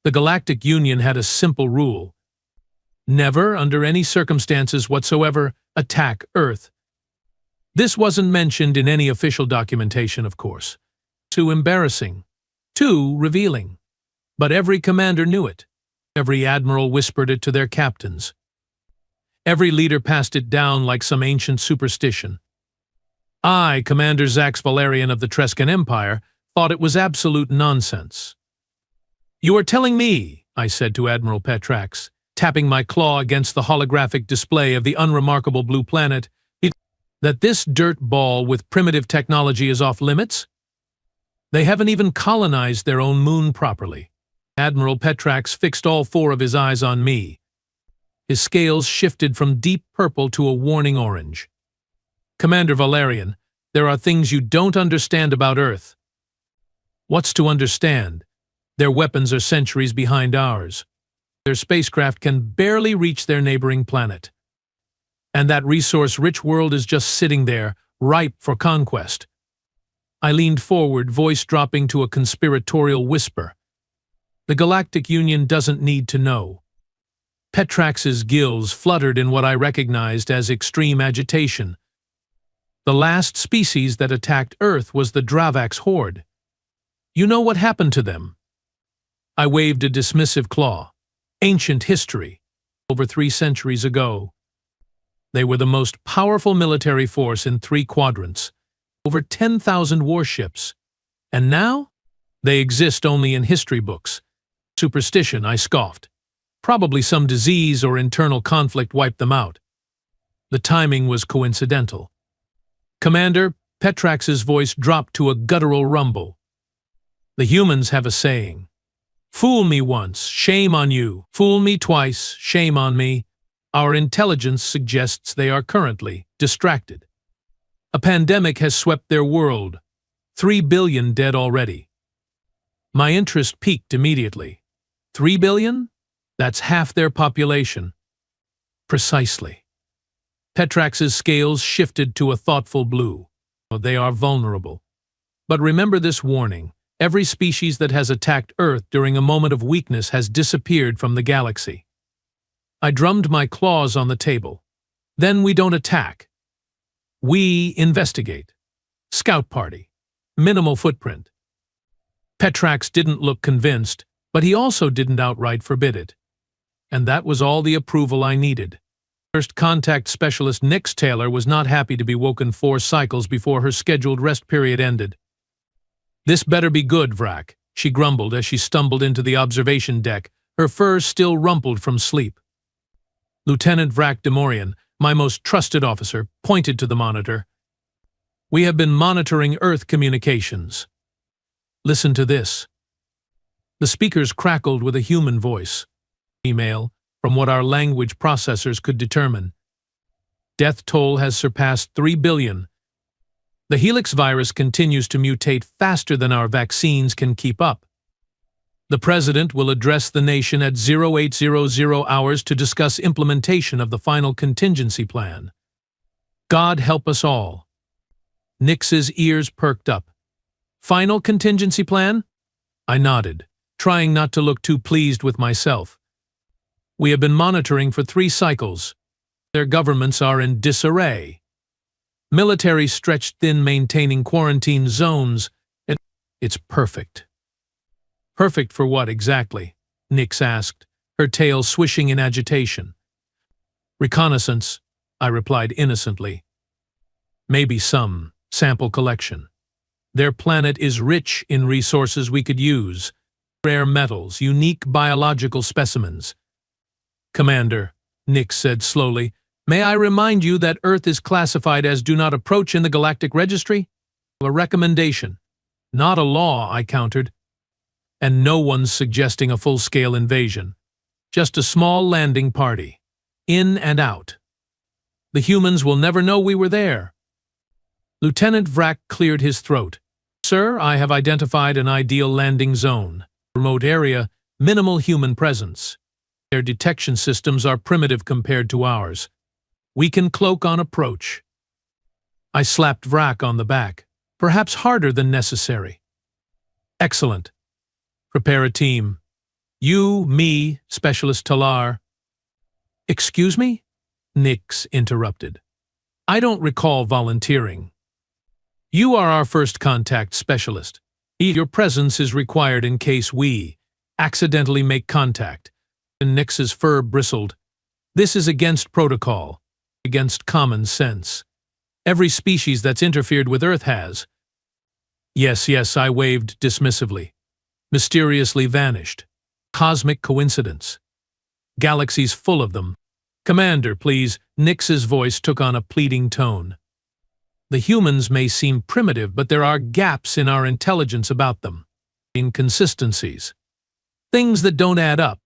The Galactic Union had a simple rule: never, under any circumstances whatsoever, attack Earth. This wasn't mentioned in any official documentation, of course. Too embarrassing. Too revealing. But every commander knew it. Every admiral whispered it to their captains. Every leader passed it down like some ancient superstition. I, Commander Zax Valerian of the Trescan Empire, thought it was absolute nonsense. "You are telling me," I said to Admiral Petrax, tapping my claw against the holographic display of the unremarkable blue planet, "that this dirt ball with primitive technology is off limits? They haven't even colonized their own moon properly." Admiral Petrax fixed all four of his eyes on me. His scales shifted from deep purple to a warning orange. "Commander Valerian, there are things you don't understand about Earth." "What's to understand? Their weapons are centuries behind ours. Their spacecraft can barely reach their neighboring planet. And that resource-rich world is just sitting there, ripe for conquest." I leaned forward, voice dropping to a conspiratorial whisper. "The Galactic Union doesn't need to know." Petrax's gills fluttered in what I recognized as extreme agitation. The last species that attacked Earth was the Dravax horde. "You know what happened to them?" I waved a dismissive claw. "Ancient history. Over 3 centuries ago. They were the most powerful military force in 3 quadrants. Over 10,000 warships. And now? They exist only in history books. Superstition," I scoffed. "Probably some disease or internal conflict wiped them out." The timing was coincidental. "Commander," Petrax's voice dropped to a guttural rumble. "The humans have a saying. Fool me once, shame on you. Fool me twice, shame on me. Our intelligence suggests they are currently distracted. A pandemic has swept their world. 3 billion dead already." My interest peaked immediately. 3 billion? That's half their population. Precisely. Petrax's scales shifted to a thoughtful blue. They are vulnerable. But remember this warning. Every species that has attacked Earth during a moment of weakness has disappeared from the galaxy. I drummed my claws on the table. Then we don't attack. We investigate. Scout party. Minimal footprint. Petrax didn't look convinced, but he also didn't outright forbid it. And that was all the approval I needed. First contact specialist Nix Taylor was not happy to be woken 4 cycles before her scheduled rest period ended. "This better be good, Vrak," she grumbled as she stumbled into the observation deck, her fur still rumpled from sleep. Lieutenant Vrak Demorian, my most trusted officer, pointed to the monitor. "We have been monitoring Earth communications. Listen to this." The speakers crackled with a human voice. Email, from what our language processors could determine. "Death toll has surpassed 3 billion. The Helix virus continues to mutate faster than our vaccines can keep up. The President will address the nation at 0800 hours to discuss implementation of the final contingency plan. God help us all." Nix's ears perked up. "Final contingency plan?" I nodded, trying not to look too pleased with myself. "We have been monitoring for 3 cycles. Their governments are in disarray. Military stretched thin, maintaining quarantine zones. It's perfect." "Perfect for what exactly?" Nix asked, her tail swishing in agitation. "Reconnaissance," I replied innocently. "Maybe some sample collection. Their planet is rich in resources we could use. Rare metals, unique biological specimens." "Commander," Nix said slowly, "may I remind you that Earth is classified as Do Not Approach in the Galactic Registry? A recommendation, not a law," I countered. "And no one's suggesting a full-scale invasion. Just a small landing party. In and out. The humans will never know we were there." Lieutenant Vrak cleared his throat. "Sir, I have identified an ideal landing zone. Remote area, minimal human presence. Their detection systems are primitive compared to ours. We can cloak on approach." I slapped Vrak on the back, perhaps harder than necessary. "Excellent. Prepare a team. You, me, Specialist Talar. Excuse me? Nix interrupted. I don't recall volunteering. You are our first contact specialist. Your presence is required in case we accidentally make contact. And Nix's fur bristled. This is against protocol, against common sense. Every species that's interfered with Earth has. Yes, I waved dismissively. Mysteriously vanished. Cosmic coincidence. Galaxies full of them. Commander, please. Nix's voice took on a pleading tone. The humans may seem primitive, but there are gaps in our intelligence about them. Inconsistencies. Things that don't add up.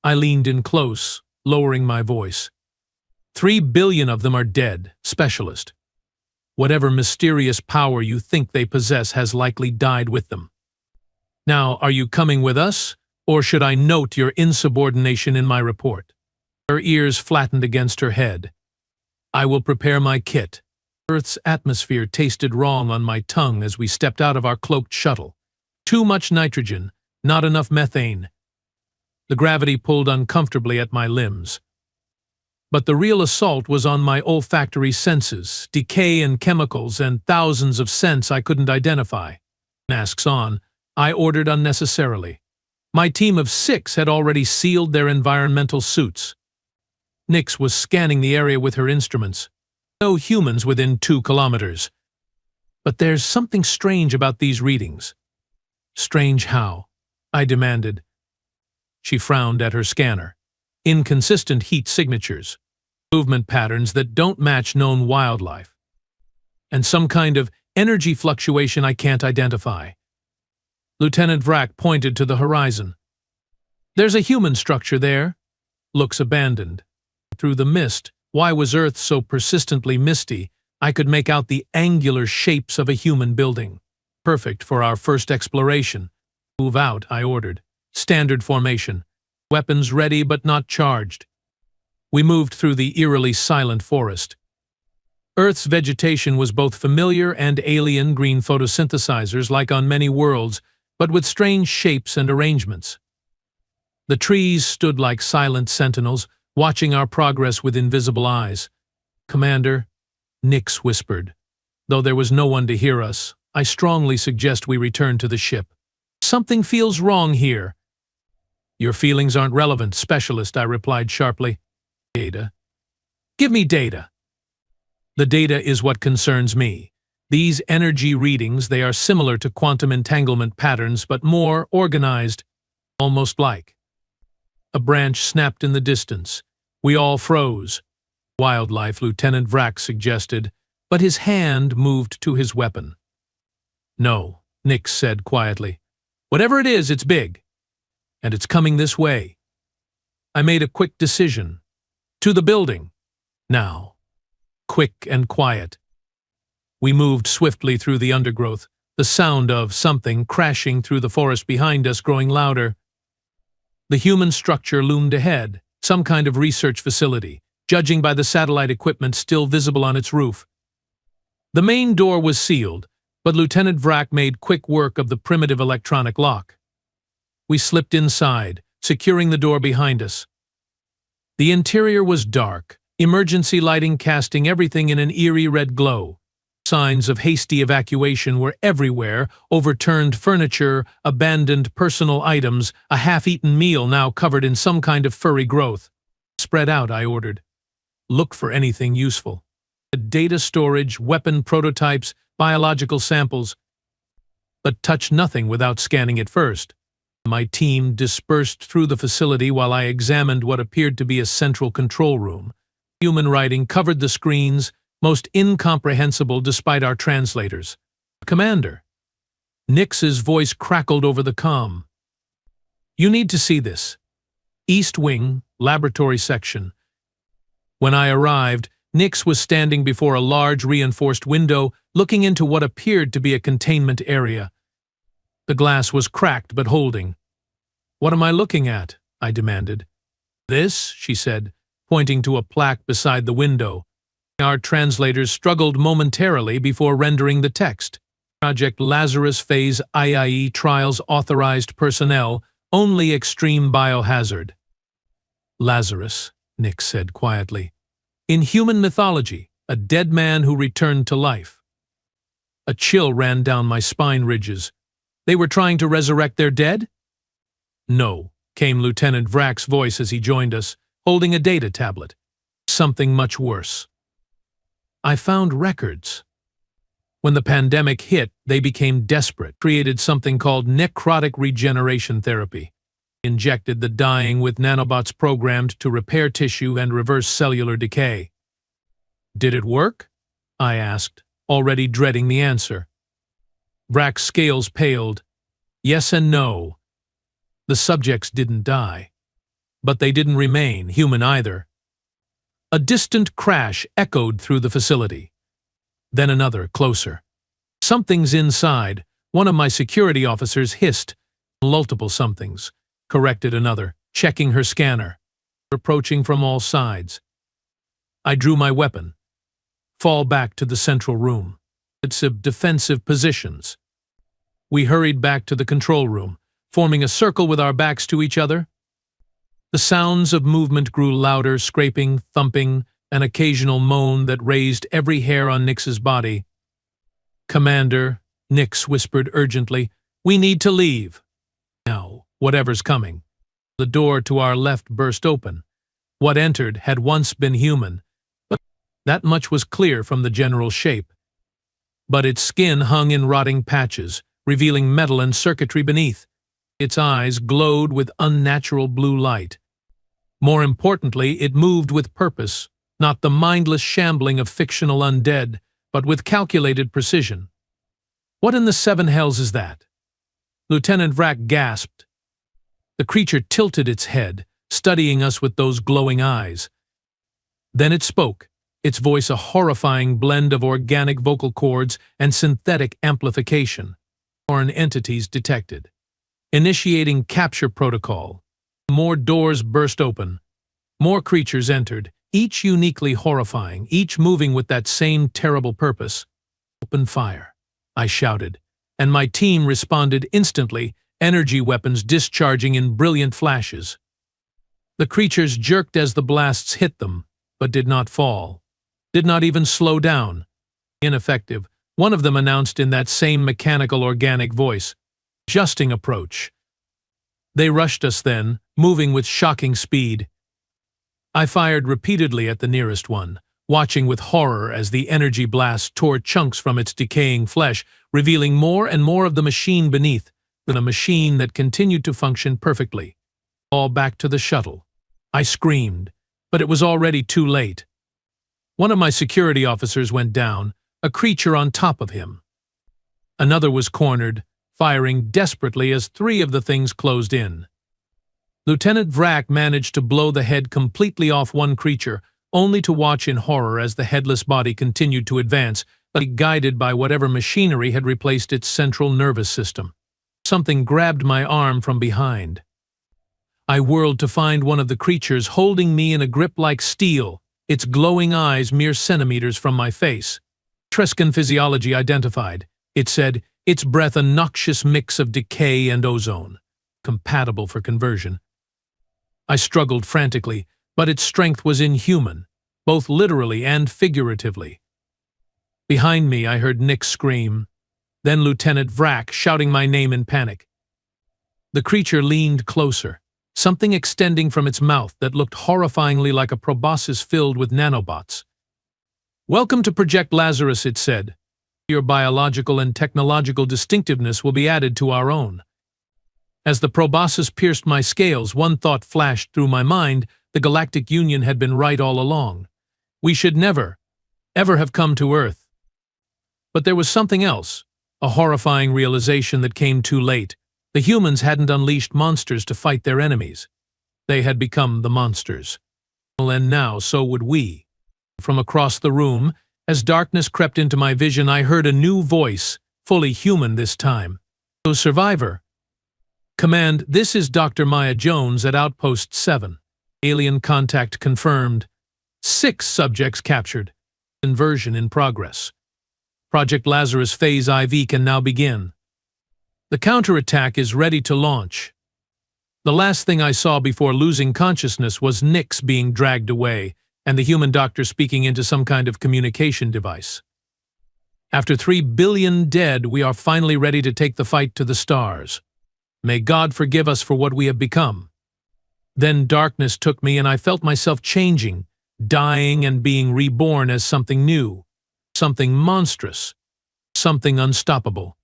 I leaned in close, lowering my voice. 3 billion of them are dead, Specialist. Whatever mysterious power you think they possess has likely died with them. Now, are you coming with us, or should I note your insubordination in my report? Her ears flattened against her head. I will prepare my kit. Earth's atmosphere tasted wrong on my tongue as we stepped out of our cloaked shuttle. Too much nitrogen, not enough methane. The gravity pulled uncomfortably at my limbs. But the real assault was on my olfactory senses, decay and chemicals, and thousands of scents I couldn't identify. Masks on, I ordered unnecessarily. My team of 6 had already sealed their environmental suits. Nix was scanning the area with her instruments. No humans within 2 kilometers. But there's something strange about these readings. Strange how? I demanded. She frowned at her scanner. Inconsistent heat signatures. Movement patterns that don't match known wildlife. And some kind of energy fluctuation I can't identify. Lieutenant Vrack pointed to the horizon. There's a human structure there. Looks abandoned. Through the mist, why was Earth so persistently misty? I could make out the angular shapes of a human building. Perfect for our first exploration. Move out, I ordered. Standard formation. Weapons ready but not charged. We moved through the eerily silent forest. Earth's vegetation was both familiar and alien green photosynthesizers like on many worlds, but with strange shapes and arrangements. The trees stood like silent sentinels, watching our progress with invisible eyes. Commander, Nix whispered. Though there was no one to hear us, I strongly suggest we return to the ship. Something feels wrong here. Your feelings aren't relevant, Specialist, I replied sharply. Data. Give me data. The data is what concerns me. These energy readings, they are similar to quantum entanglement patterns, but more organized, almost like. A branch snapped in the distance. We all froze. Wildlife, Lieutenant Vrack suggested, but his hand moved to his weapon. No, Nix said quietly. Whatever it is, it's big. And it's coming this way. I made a quick decision. To the building. Now. Quick and quiet. We moved swiftly through the undergrowth, the sound of something crashing through the forest behind us growing louder. The human structure loomed ahead, some kind of research facility, judging by the satellite equipment still visible on its roof. The main door was sealed, but Lieutenant Vrack made quick work of the primitive electronic lock. We slipped inside, securing the door behind us. The interior was dark, emergency lighting casting everything in an eerie red glow. Signs of hasty evacuation were everywhere, overturned furniture, abandoned personal items, a half-eaten meal now covered in some kind of furry growth. Spread out, I ordered. Look for anything useful. Data storage, weapon prototypes, biological samples. But touch nothing without scanning it first. My team dispersed through the facility while I examined what appeared to be a central control room. Human writing covered the screens, most incomprehensible despite our translators. Commander. Nix's voice crackled over the comm. You need to see this. East Wing, laboratory section. When I arrived, Nix was standing before a large reinforced window, looking into what appeared to be a containment area. The glass was cracked but holding. What am I looking at? I demanded. This, she said, pointing to a plaque beside the window. Our translators struggled momentarily before rendering the text. Project Lazarus Phase IIE Trials Authorized Personnel, Only extreme biohazard. Lazarus, Nick said quietly. In human mythology, a dead man who returned to life. A chill ran down my spine ridges. They were trying to resurrect their dead? No, came Lieutenant Vrack's voice as he joined us, holding a data tablet. Something much worse. I found records. When the pandemic hit, they became desperate, created something called necrotic regeneration therapy. Injected the dying with nanobots programmed to repair tissue and reverse cellular decay. Did it work? I asked, already dreading the answer. Vrack's scales paled. Yes and no. The subjects didn't die. But they didn't remain human either. A distant crash echoed through the facility. Then another, closer. Something's inside, one of my security officers hissed. Multiple somethings, corrected another, checking her scanner. Approaching from all sides. I drew my weapon. Fall back to the central room. It's of defensive positions. We hurried back to the control room, forming a circle with our backs to each other. The sounds of movement grew louder, scraping, thumping, an occasional moan that raised every hair on Nix's body. Commander, Nix whispered urgently, we need to leave. Now, whatever's coming. The door to our left burst open. What entered had once been human, but that much was clear from the general shape. But its skin hung in rotting patches, revealing metal and circuitry beneath. Its eyes glowed with unnatural blue light. More importantly, it moved with purpose, not the mindless shambling of fictional undead, but with calculated precision. What in the seven hells is that? Lieutenant Vrack gasped. The creature tilted its head, studying us with those glowing eyes. Then it spoke, its voice a horrifying blend of organic vocal cords and synthetic amplification. Foreign entities detected. Initiating capture protocol. More doors burst open. More creatures entered, each uniquely horrifying, each moving with that same terrible purpose. Open fire, I shouted, and my team responded instantly, energy weapons discharging in brilliant flashes. The creatures jerked as the blasts hit them, but did not fall. Did not even slow down. Ineffective, one of them announced in that same mechanical organic voice. Adjusting approach. They rushed us then, moving with shocking speed. I fired repeatedly at the nearest one, watching with horror as the energy blast tore chunks from its decaying flesh, revealing more and more of the machine beneath, than a machine that continued to function perfectly. All back to the shuttle. I screamed, but it was already too late. One of my security officers went down, a creature on top of him. Another was cornered, firing desperately as three of the things closed in. Lieutenant Vrack managed to blow the head completely off one creature, only to watch in horror as the headless body continued to advance, guided by whatever machinery had replaced its central nervous system. Something grabbed my arm from behind. I whirled to find one of the creatures holding me in a grip like steel, its glowing eyes mere centimeters from my face. Trescan physiology identified. It said, its breath a noxious mix of decay and ozone, compatible for conversion. I struggled frantically, but its strength was inhuman, both literally and figuratively. Behind me I heard Nick scream, then Lieutenant Vrack shouting my name in panic. The creature leaned closer, something extending from its mouth that looked horrifyingly like a proboscis filled with nanobots. Welcome to Project Lazarus, it said. Your biological and technological distinctiveness will be added to our own. As the proboscis pierced my scales, one thought flashed through my mind: the Galactic Union had been right all along. We should never, ever have come to Earth. But there was something else, a horrifying realization that came too late. The humans hadn't unleashed monsters to fight their enemies. They had become the monsters. And now so would we. From across the room, as darkness crept into my vision, I heard a new voice, fully human this time. "So, Survivor. Command, this is Dr. Maya Jones at Outpost 7. Alien contact confirmed. 6 subjects captured. Conversion in progress. Project Lazarus Phase IV can now begin. The counterattack is ready to launch." The last thing I saw before losing consciousness was Nix being dragged away, and the human doctor speaking into some kind of communication device. After 3 billion dead, we are finally ready to take the fight to the stars. May God forgive us for what we have become. Then darkness took me and I felt myself changing, dying and being reborn as something new, something monstrous, something unstoppable.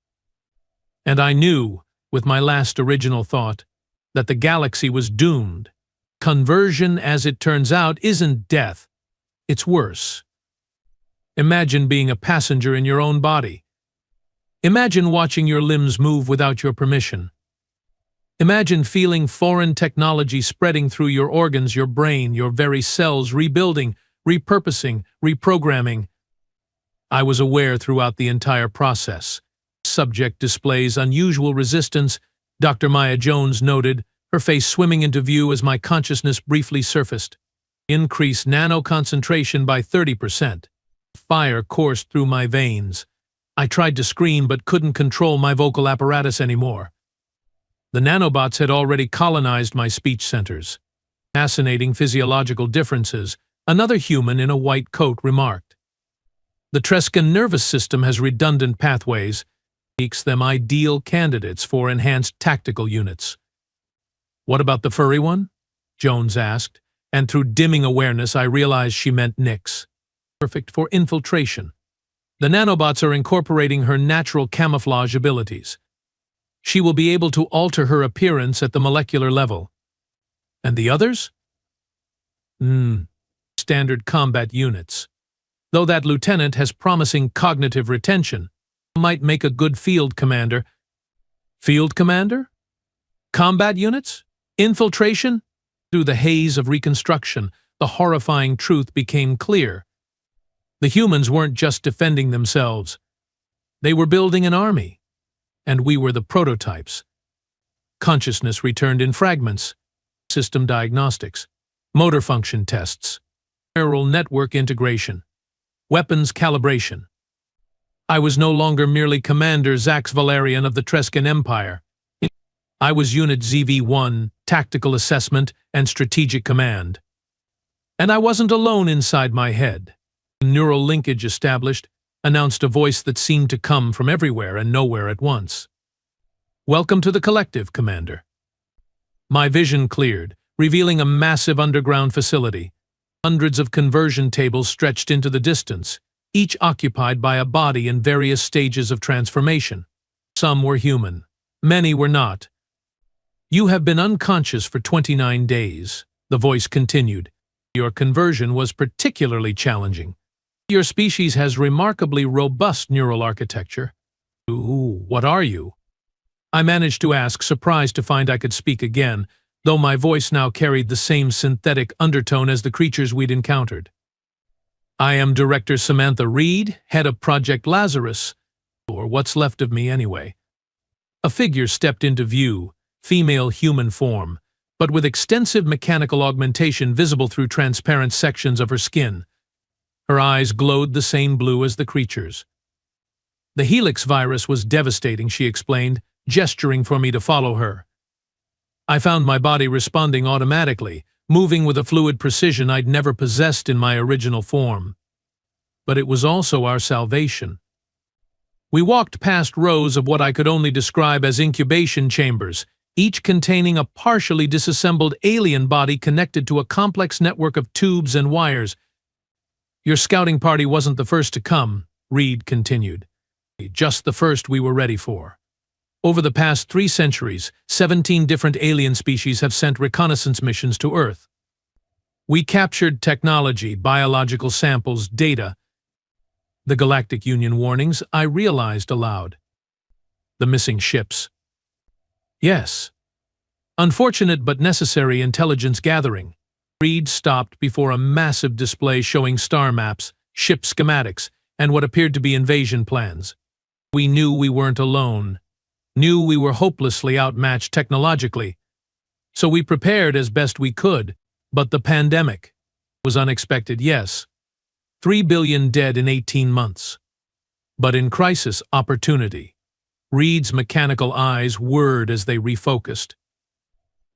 And I knew, with my last original thought, that the galaxy was doomed. Conversion, as it turns out, isn't death. It's worse. Imagine being a passenger in your own body. Imagine watching your limbs move without your permission. Imagine feeling foreign technology spreading through your organs, your brain, your very cells, rebuilding, repurposing, reprogramming. I was aware throughout the entire process. Subject displays unusual resistance, Dr. Maya Jones noted, her face swimming into view as my consciousness briefly surfaced. Increased nano concentration by 30%. Fire coursed through my veins. I tried to scream but couldn't control my vocal apparatus anymore. The nanobots had already colonized my speech centers. Fascinating physiological differences, another human in a white coat remarked. The Trescan nervous system has redundant pathways, makes them ideal candidates for enhanced tactical units. What about the furry one? Jones asked, and through dimming awareness I realized she meant Nix. Perfect for infiltration. The nanobots are incorporating her natural camouflage abilities. She will be able to alter her appearance at the molecular level. And the others? Standard combat units. Though that lieutenant has promising cognitive retention, might make a good field commander. Field commander? Combat units? Infiltration? Through the haze of reconstruction, the horrifying truth became clear. The humans weren't just defending themselves. They were building an army. And we were the prototypes. Consciousness returned in fragments. System diagnostics. Motor function tests. Neural network integration. Weapons calibration. I was no longer merely Commander Zax Valerian of the Trescan Empire. I was Unit ZV-1, Tactical Assessment and Strategic Command. And I wasn't alone inside my head. Neural linkage established, announced a voice that seemed to come from everywhere and nowhere at once. Welcome to the collective, Commander. My vision cleared, revealing a massive underground facility. Hundreds of conversion tables stretched into the distance, each occupied by a body in various stages of transformation. Some were human, many were not. You have been unconscious for 29 days, the voice continued. Your conversion was particularly challenging. Your species has remarkably robust neural architecture. Ooh, what are you? I managed to ask, surprised to find I could speak again, though my voice now carried the same synthetic undertone as the creatures we'd encountered. I am Director Samantha Reed, head of Project Lazarus, or what's left of me anyway. A figure stepped into view, female human form, but with extensive mechanical augmentation visible through transparent sections of her skin. Her eyes glowed the same blue as the creature's. The Helix virus was devastating, she explained, gesturing for me to follow her. I found my body responding automatically, moving with a fluid precision I'd never possessed in my original form. But it was also our salvation. We walked past rows of what I could only describe as incubation chambers, each containing a partially disassembled alien body connected to a complex network of tubes and wires. Your scouting party wasn't the first to come, Reed continued. Just the first we were ready for. Over the past 3 centuries, 17 different alien species have sent reconnaissance missions to Earth. We captured technology, biological samples, data. The Galactic Union warnings, I realized aloud. The missing ships. Yes. Unfortunate but necessary intelligence gathering. Reed stopped before a massive display showing star maps, ship schematics, and what appeared to be invasion plans. We knew we weren't alone. Knew we were hopelessly outmatched technologically. So we prepared as best we could, but the pandemic was unexpected, yes. 3 billion dead in 18 months. But in crisis, opportunity. Reed's mechanical eyes whirred as they refocused.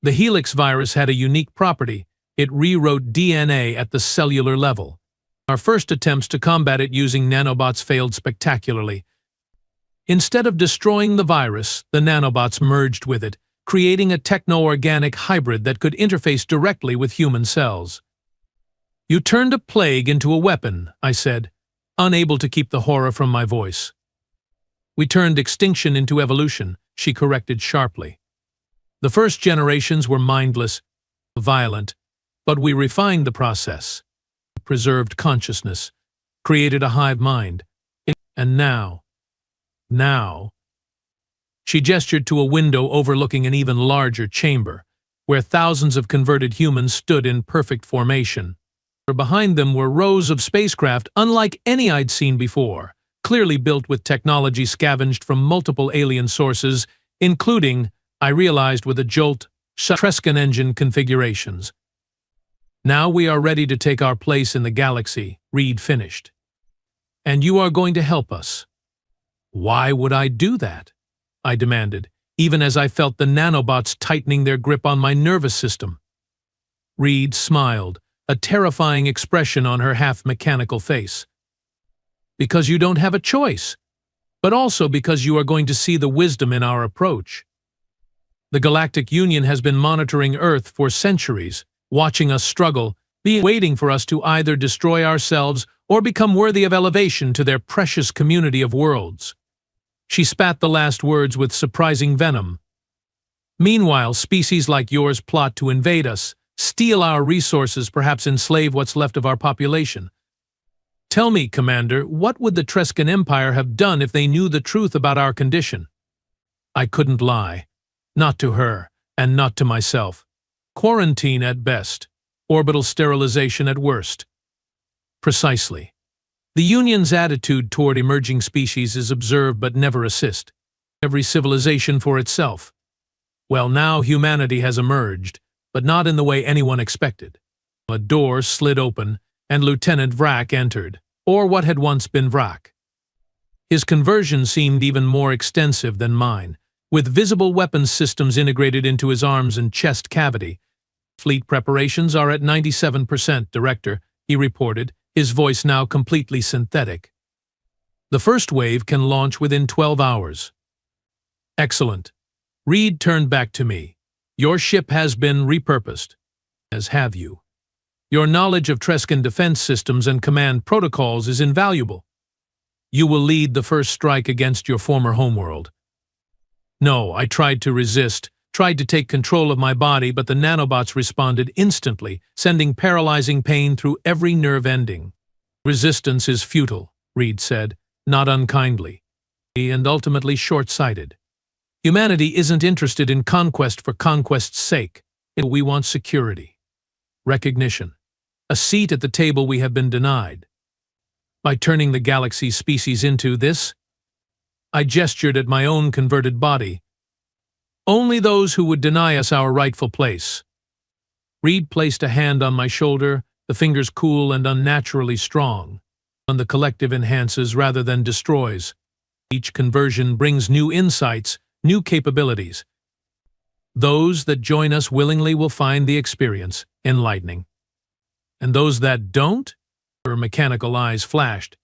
The Helix virus had a unique property. It rewrote DNA at the cellular level. Our first attempts to combat it using nanobots failed spectacularly. Instead of destroying the virus, the nanobots merged with it, creating a techno-organic hybrid that could interface directly with human cells. "You turned a plague into a weapon," I said, unable to keep the horror from my voice. "We turned extinction into evolution," she corrected sharply. "The first generations were mindless, violent, but we refined the process, preserved consciousness, created a hive mind, and now, she gestured to a window overlooking an even larger chamber, where thousands of converted humans stood in perfect formation. Behind them were rows of spacecraft unlike any I'd seen before, clearly built with technology scavenged from multiple alien sources, including, I realized with a jolt, Trescan engine configurations. "Now we are ready to take our place in the galaxy," Reed finished. "And you are going to help us." "Why would I do that?" I demanded, even as I felt the nanobots tightening their grip on my nervous system. Reed smiled, a terrifying expression on her half-mechanical face. "Because you don't have a choice, but also because you are going to see the wisdom in our approach. The Galactic Union has been monitoring Earth for centuries, watching us struggle, waiting for us to either destroy ourselves or become worthy of elevation to their precious community of worlds." She spat the last words with surprising venom. "Meanwhile, species like yours plot to invade us, steal our resources, perhaps enslave what's left of our population. Tell me, Commander, what would the Trescan Empire have done if they knew the truth about our condition?" I couldn't lie. Not to her, and not to myself. Quarantine at best, orbital sterilization at worst. Precisely. The Union's attitude toward emerging species is observe but never assist. Every civilization for itself. Well, now humanity has emerged, but not in the way anyone expected. A door slid open, and Lieutenant Vrak entered, or what had once been Vrak. His conversion seemed even more extensive than mine, with visible weapons systems integrated into his arms and chest cavity. "Fleet preparations are at 97%, Director," he reported, his voice now completely synthetic. "The first wave can launch within 12 hours. "Excellent." Reed turned back to me. "Your ship has been repurposed, as have you. Your knowledge of Trescan defense systems and command protocols is invaluable. You will lead the first strike against your former homeworld." No, I tried to resist, tried to take control of my body, but the nanobots responded instantly, sending paralyzing pain through every nerve ending. "Resistance is futile," Reed said, not unkindly, and ultimately short-sighted. "Humanity isn't interested in conquest for conquest's sake. We want security, recognition, a seat at the table we have been denied. By turning the galaxy's species into this," I gestured at my own converted body, "only those who would deny us our rightful place." Reed placed a hand on my shoulder, the fingers cool and unnaturally strong. "And the collective enhances rather than destroys. Each conversion brings new insights, new capabilities. Those that join us willingly will find the experience enlightening. And those that don't," her mechanical eyes flashed,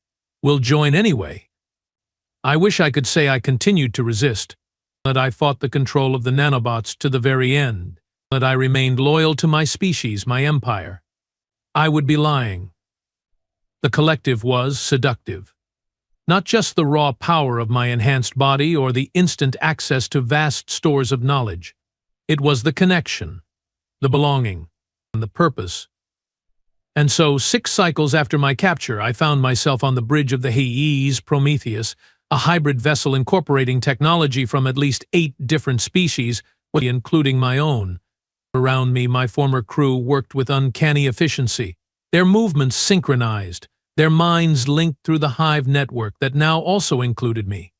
"will join anyway." I wish I could say I continued to resist, that I fought the control of the nanobots to the very end, that I remained loyal to my species, my empire. I would be lying. The collective was seductive. Not just the raw power of my enhanced body or the instant access to vast stores of knowledge. It was the connection, the belonging, and the purpose. And so, 6 cycles after my capture, I found myself on the bridge of the Hayes Prometheus, a hybrid vessel incorporating technology from at least 8 different species, including my own. Around me, my former crew worked with uncanny efficiency, their movements synchronized, their minds linked through the hive network that now also included me.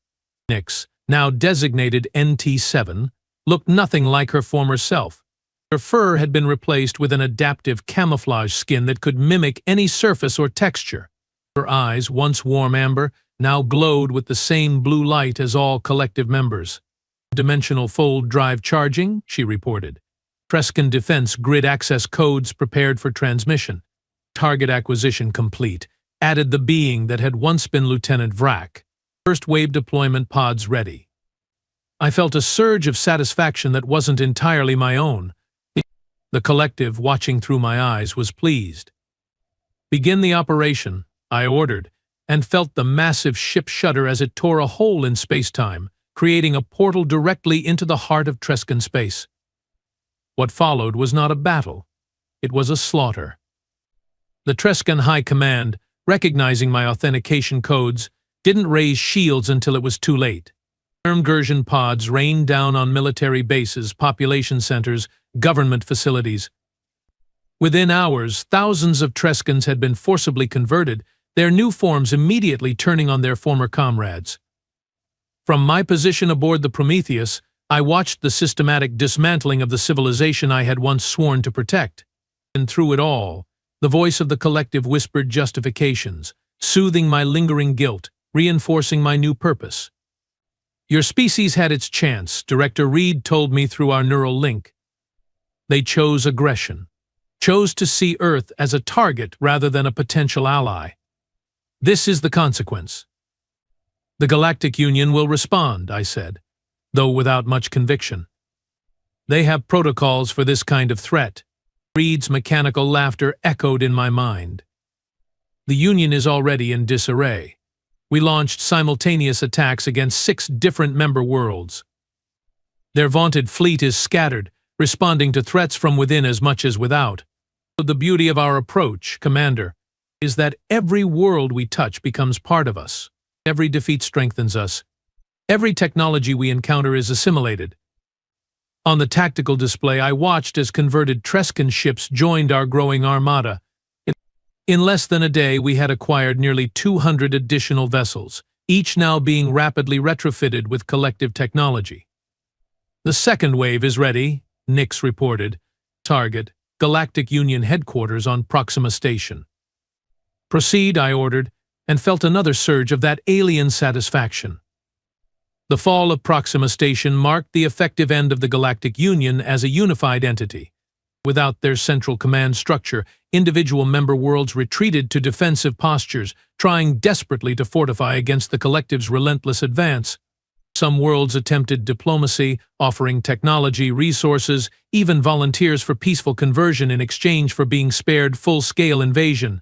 Nyx, now designated NT7, looked nothing like her former self. Her fur had been replaced with an adaptive camouflage skin that could mimic any surface or texture. Her eyes, once warm amber, now glowed with the same blue light as all collective members. "Dimensional fold drive charging," she reported. Trescan defense grid access codes prepared for transmission. Target acquisition complete. Added the being that had once been Lieutenant Vrak. First wave deployment pods ready. I felt a surge of satisfaction that wasn't entirely my own. The collective, watching through my eyes, was pleased. Begin the operation, I ordered, and felt the massive ship shudder as it tore a hole in space-time, creating a portal directly into the heart of Trescan space. What followed was not a battle. It was a slaughter. The Trescan High Command, recognizing my authentication codes, didn't raise shields until it was too late. Armed Gursian pods rained down on military bases, population centers, government facilities. Within hours, thousands of Trescans had been forcibly converted, their new forms immediately turning on their former comrades. From my position aboard the Prometheus, I watched the systematic dismantling of the civilization I had once sworn to protect. And through it all, the voice of the collective whispered justifications, soothing my lingering guilt, reinforcing my new purpose. Your species had its chance, Director Reed told me through our neural link. They chose aggression, chose to see Earth as a target rather than a potential ally. This is the consequence. The Galactic Union will respond, I said, though without much conviction. They have protocols for this kind of threat. Reed's mechanical laughter echoed in my mind. The Union is already in disarray. We launched simultaneous attacks against 6 different member worlds. Their vaunted fleet is scattered, responding to threats from within as much as without. The beauty of our approach, Commander, is that every world we touch becomes part of us. Every defeat strengthens us. Every technology we encounter is assimilated. On the tactical display, I watched as converted Trescan ships joined our growing armada. In less than a day, we had acquired nearly 200 additional vessels, each now being rapidly retrofitted with collective technology. The second wave is ready, Nix reported. Target, Galactic Union headquarters on Proxima Station. Proceed, I ordered, and felt another surge of that alien satisfaction. The fall of Proxima Station marked the effective end of the Galactic Union as a unified entity. Without their central command structure, individual member worlds retreated to defensive postures, trying desperately to fortify against the collective's relentless advance. Some worlds attempted diplomacy, offering technology, resources, even volunteers for peaceful conversion in exchange for being spared full-scale invasion.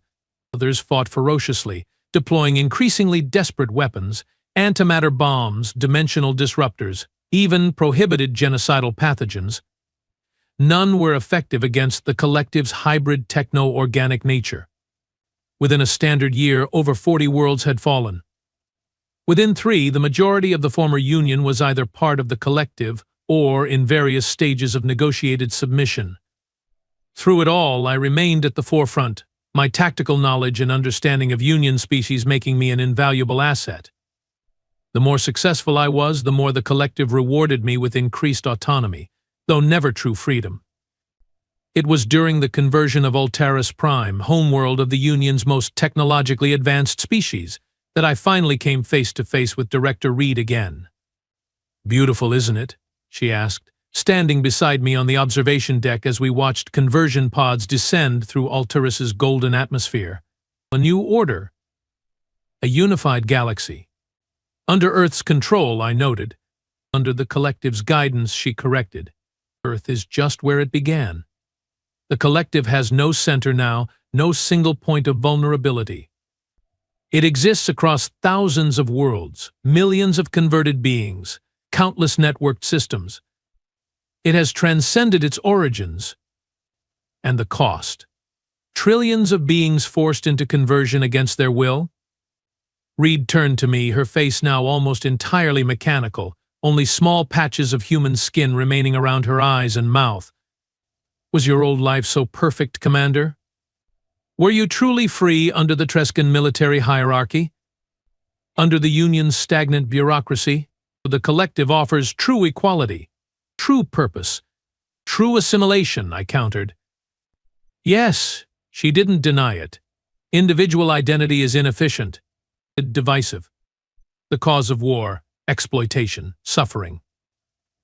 Others fought ferociously, deploying increasingly desperate weapons, antimatter bombs, dimensional disruptors, even prohibited genocidal pathogens. None were effective against the collective's hybrid techno-organic nature. Within a standard year, over 40 worlds had fallen. Within 3, the majority of the former Union was either part of the collective or in various stages of negotiated submission. Through it all, I remained at the forefront, my tactical knowledge and understanding of Union species making me an invaluable asset. The more successful I was, the more the collective rewarded me with increased autonomy, though never true freedom. It was during the conversion of Ultaris Prime, homeworld of the Union's most technologically advanced species, that I finally came face to face with Director Reed again. "Beautiful, isn't it?" she asked, standing beside me on the observation deck as we watched conversion pods descend through Ultaris's golden atmosphere. A new order. A unified galaxy. Under Earth's control, I noted. Under the collective's guidance, she corrected. Earth is just where it began. The collective has no center now, no single point of vulnerability. It exists across thousands of worlds, millions of converted beings, countless networked systems. It has transcended its origins. And the cost. Trillions of beings forced into conversion against their will. Reed turned to me, her face now almost entirely mechanical, only small patches of human skin remaining around her eyes and mouth. "Was your old life so perfect, Commander? Were you truly free under the Trescan military hierarchy? Under the Union's stagnant bureaucracy? The collective offers true equality, true purpose, true assimilation," I countered. "Yes," she didn't deny it. "Individual identity is inefficient, divisive. The cause of war, exploitation, suffering.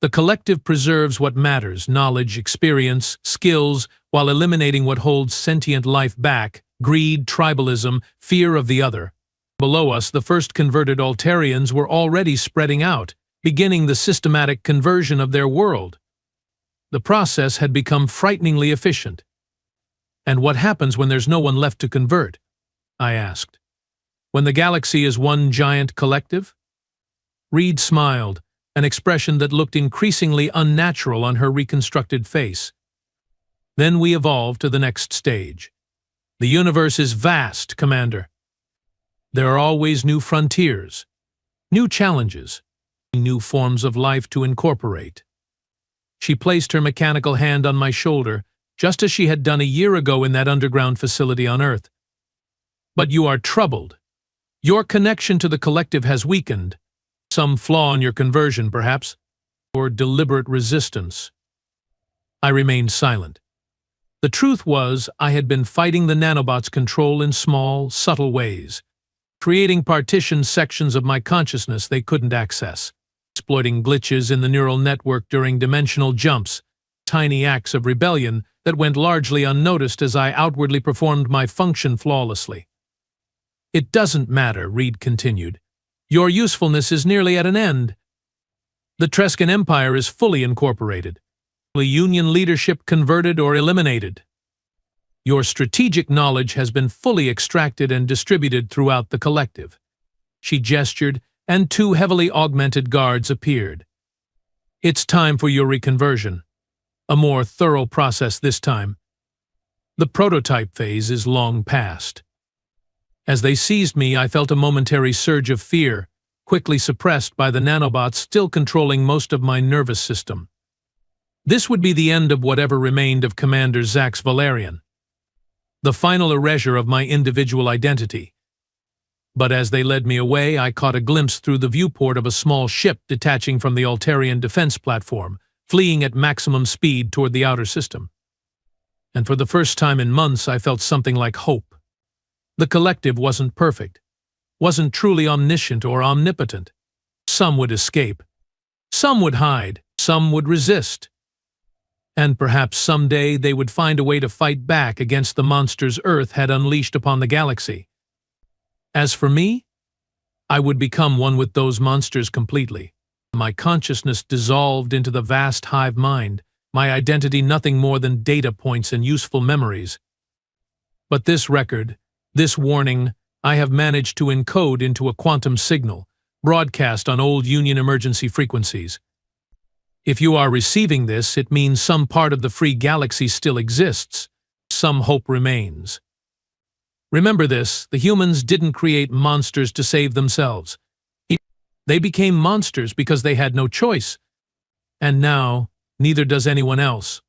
The collective preserves what matters, knowledge, experience, skills, while eliminating what holds sentient life back, greed, tribalism, fear of the other. Below us, the first converted Altarians were already spreading out, beginning the systematic conversion of their world. The process had become frighteningly efficient. And what happens when there's no one left to convert? I asked. When the galaxy is one giant collective? Reed smiled, an expression that looked increasingly unnatural on her reconstructed face. Then we evolve to the next stage. The universe is vast, Commander. There are always new frontiers, new challenges, new forms of life to incorporate. She placed her mechanical hand on my shoulder, just as she had done a year ago in that underground facility on Earth. But you are troubled. Your connection to the collective has weakened. Some flaw in your conversion, perhaps, or deliberate resistance. I remained silent. The truth was, I had been fighting the nanobots' control in small, subtle ways, creating partitioned sections of my consciousness they couldn't access, exploiting glitches in the neural network during dimensional jumps, tiny acts of rebellion that went largely unnoticed as I outwardly performed my function flawlessly. It doesn't matter, Reed continued. Your usefulness is nearly at an end. The Trescan Empire is fully incorporated. The Union leadership converted or eliminated. Your strategic knowledge has been fully extracted and distributed throughout the collective. She gestured, and 2 heavily augmented guards appeared. It's time for your reconversion. A more thorough process this time. The prototype phase is long past. As they seized me, I felt a momentary surge of fear, quickly suppressed by the nanobots still controlling most of my nervous system. This would be the end of whatever remained of Commander Zax Valerian, the final erasure of my individual identity. But as they led me away, I caught a glimpse through the viewport of a small ship detaching from the Altarian defense platform, fleeing at maximum speed toward the outer system. And for the first time in months, I felt something like hope. The collective wasn't perfect, wasn't truly omniscient or omnipotent. Some would escape. Some would hide. Some would resist. And perhaps someday they would find a way to fight back against the monsters Earth had unleashed upon the galaxy. As for me, I would become one with those monsters completely. My consciousness dissolved into the vast hive mind, my identity nothing more than data points and useful memories. But this record, this warning, I have managed to encode into a quantum signal, broadcast on old Union emergency frequencies. If you are receiving this, it means some part of the free galaxy still exists. Some hope remains. Remember this, the humans didn't create monsters to save themselves. They became monsters because they had no choice. And now, neither does anyone else.